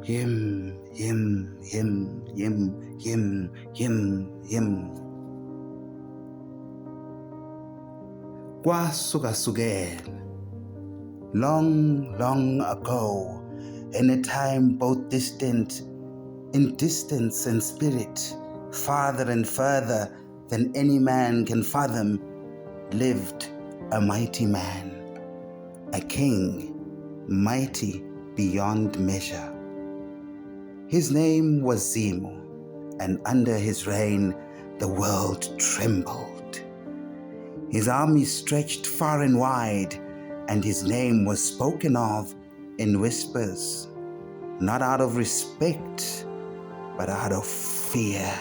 Him, him, him, him, him, him, him. Kwasuka-sukela, long, long ago, in a time both distant in distance and spirit, farther and further than any man can fathom, lived a mighty man, a king, mighty beyond measure. His name was Zimu, and under his reign the world trembled. His army stretched far and wide, and his name was spoken of in whispers, not out of respect, but out of fear.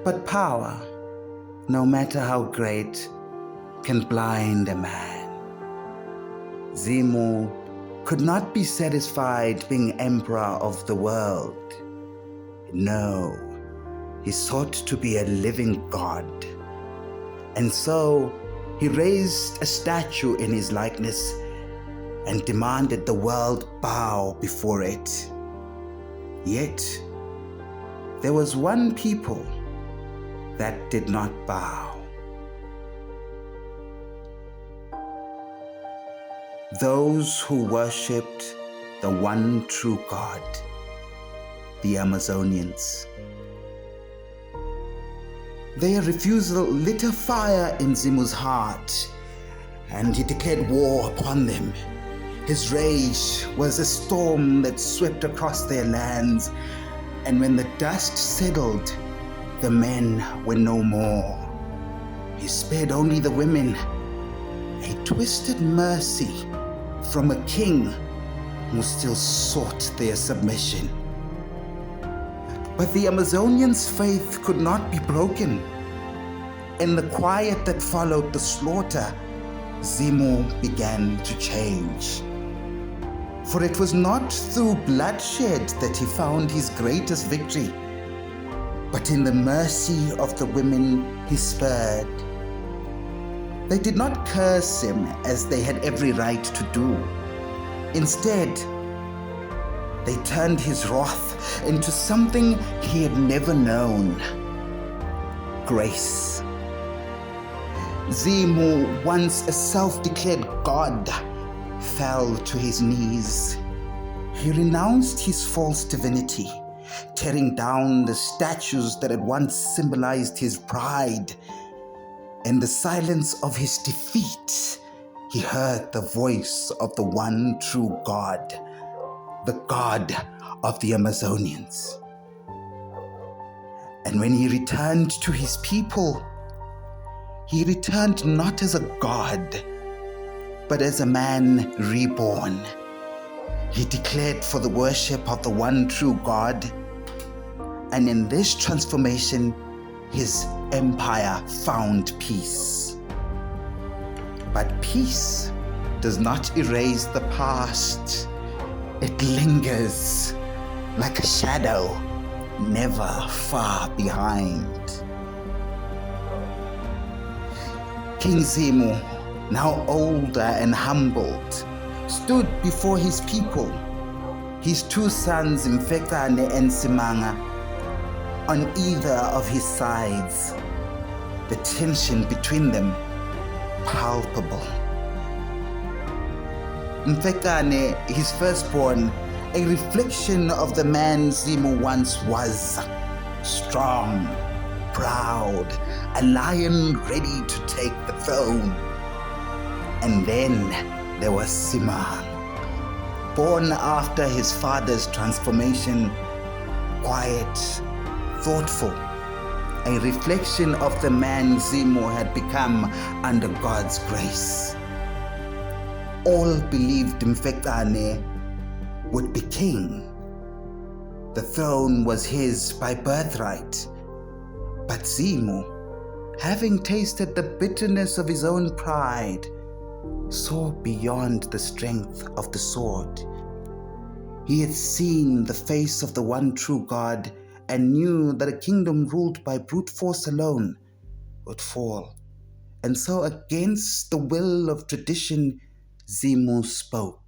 But power, no matter how great, can blind a man. Zimu could not be satisfied being emperor of the world. No, he sought to be a living god. And so he raised a statue in his likeness and demanded the world bow before it. Yet, there was one people that did not bow. Those who worshipped the one true God, the Amazonians. Their refusal lit a fire in Zimu's heart, and he declared war upon them. His rage was a storm that swept across their lands, and when the dust settled, the men were no more. He spared only the women, a twisted mercy from a king who still sought their submission. But the Amazonians' faith could not be broken. In the quiet that followed the slaughter, Zimu began to change. For it was not through bloodshed that he found his greatest victory, but in the mercy of the women he spared. They did not curse him as they had every right to do. Instead, they turned his wrath into something he had never known: grace. Zimu, once a self-declared god, fell to his knees. He renounced his false divinity, tearing down the statues that had once symbolized his pride. In the silence of his defeat, he heard the voice of the one true God, the God of the Amazonians. And when he returned to his people, he returned not as a god, but as a man reborn. He declared for the worship of the one true God, and in this transformation, his empire found peace. But peace does not erase the past. It lingers like a shadow, never far behind. King Zimu, now older and humbled, stood before his people, his two sons Mfekane and Simanga, on either of his sides, the tension between them palpable. Mfekane, his firstborn, a reflection of the man Zimu once was, strong, proud, a lion ready to take the throne. And then there was Simang, born after his father's transformation, quiet, thoughtful, a reflection of the man Zimu had become under God's grace. All believed Mfekane would be king. The throne was his by birthright. But Zimu, having tasted the bitterness of his own pride, saw beyond the strength of the sword. He had seen the face of the one true God and knew that a kingdom ruled by brute force alone would fall. And so against the will of tradition, Zimu spoke.